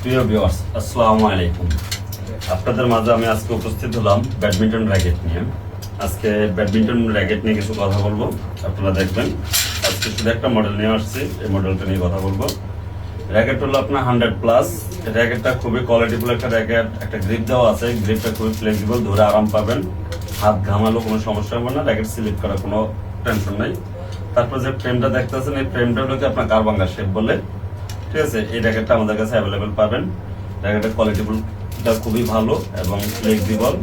প্রিয় ভিউয়ার্স, আসসালামু আলাইকুম। আপনাদের মাঝে আমি আজকে উপস্থিত হলাম ব্যাডমিন্টন র্যাকেট নিয়ে। আজকে ব্যাডমিন্টন র্যাকেট নিয়ে কিছু কথা বলবো, আপনারা দেখবেন। আজকে শুধু একটা মডেল নিয়ে আসছি, এই মডেলটা নিয়ে কথা বলবো। র্যাকেট হলো আপনার 100+। র্যাকেটটা খুবই কোয়ালিটিফুল একটা র্যাকেট, একটা গ্রিপ দেওয়া আছে, গ্রিপটা খুবই ফ্লেক্সিবল, ধরে আরাম পাবেন, হাত ঘামালো কোনো সমস্যা হবে না, র্যাকেট স্লিপ করার কোনো টেনশন নাই। তারপর যে ফ্রেমটা দেখতেছেন, এই ফ্রেমটা হলো কি আপনার কারবাঙ্গা শেপ বলে, ঠিক আছে। এই র্যাকেটটা আমাদের কাছে অ্যাভেলেবেল পাবেন। র্যাকেটের কোয়ালিটিটা খুবই ভালো এবং ফ্লেক্সিবল।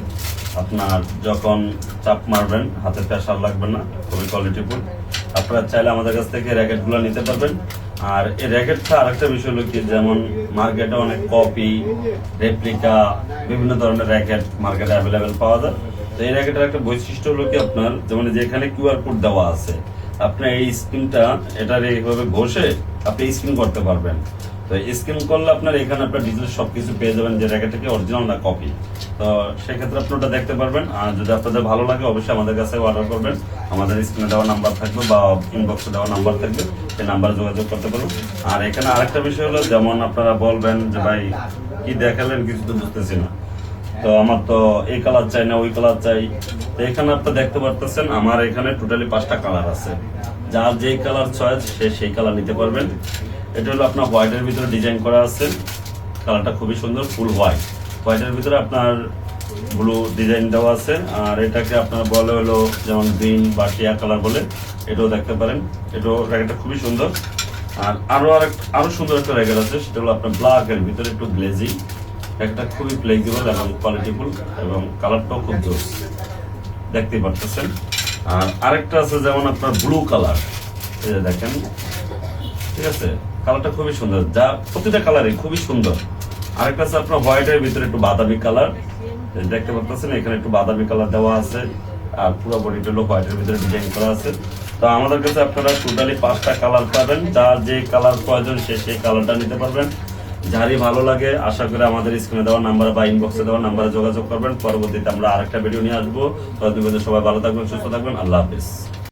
আপনার যখন চাপ মারবেন হাতে প্রেশার লাগবে না, খুবই কোয়ালিটিফুল। আপনারা চাইলে আমাদের কাছ থেকে র্যাকেটগুলো নিতে পারবেন। আর এই র্যাকেটটা আরেকটা বিষয় হলো কি, যেমন মার্কেটে অনেক কপি, রেপ্লিকা, বিভিন্ন ধরনের র্যাকেট মার্কেটে অ্যাভেলেবেল পাওয়া যায়। তো এই র্যাকেটের একটা বৈশিষ্ট্য হলো কি, আপনার যেমন যেখানে কিউআর কোড দেওয়া আছে, আপনি এই স্ক্রিনটা এটার এইভাবে ঘষে আপনি স্ক্রিন করতে পারবেন। তো স্ক্রিন করলে আপনার এখানে আপনার ডিটেলস সবকিছু পেয়ে যাবেন, যে র্যাকেটটা কি অরিজিনাল না কপি। তো সেক্ষেত্রে আপনি ওটা দেখতে পারবেন। আর যদি আপনাদের ভালো লাগে অবশ্যই আমাদের কাছে অর্ডার করবেন। আমাদের স্ক্রিনে দেওয়া নাম্বার থাকবে বা ইনবক্সে দেওয়া নাম্বার থাকবে, সেই নাম্বারে যোগাযোগ করতে পারবেন। আর এখানে আরেকটা বিষয় হলো, যেমন আপনারা বলবেন যে ভাই কি দেখালেন, কিছু তো বুঝতেছি না, তো আমার তো এই কালার চাই না ওই কালার চাই। তো এখানে আপনি দেখতে পারতেছেন আমার এখানে টোটালি 5টা কালার আছে। যার যেই কালার চয়েস সে সেই কালার নিতে পারবেন। এটা হলো আপনার হোয়াইটের ভিতরে ডিজাইন করা আছে, কালারটা খুবই সুন্দর, ফুল হোয়াইটের ভিতরে আপনার ব্লু ডিজাইন দেওয়া আছে। আর এটাকে আপনার বলে হলো যেমন গ্রিন বা টিয়া কালার বলে, এটাও দেখতে পারেন। এটাও র্যাকেটটা খুবই সুন্দর। আর আরো সুন্দর একটা র্যাকেট আছে, সেটা হলো আপনার ব্ল্যাকের ভিতরে একটু গ্লেজি। একটা খুবই ফ্লেক্সিবল এবং কোয়ালিটিফুল এবং কালারটাও খুব জোস, দেখতেই পারতেছেন। আর আরেকটা আছে যেমন আপনার ব্লু কালার, এই যে দেখেন, ঠিক আছে, কালারটা খুবই সুন্দর, যা প্রতিটা কালারই খুবই সুন্দর। আরেকটা আছে আপনার হোয়াইটের ভিতরে একটু বাদামি কালার, দেখতে পারতেছেন এখানে একটু বাদামি কালার দেওয়া আছে। আর পুরো বডিটা হলো হোয়াইটের ভিতরে ডিজাইন করা আছে। তো আমাদের কাছে আপনারা টোটালি 5টা কালার পাবেন, যার যে কালার প্রয়োজন সে সেই কালারটা নিতে পারবেন। যারই ভালো লাগে আশা করি আমাদের স্ক্রিনে দেওয়া নাম্বার বা ইনবক্সে দেওয়া নাম্বারে যোগাযোগ করবেন। পরবর্তীতে আমরা আরেকটা ভিডিও নিয়ে আসবো। ততদিন সবাই ভালো থাকবেন, সুস্থ থাকবেন। আল্লাহ হাফেজ।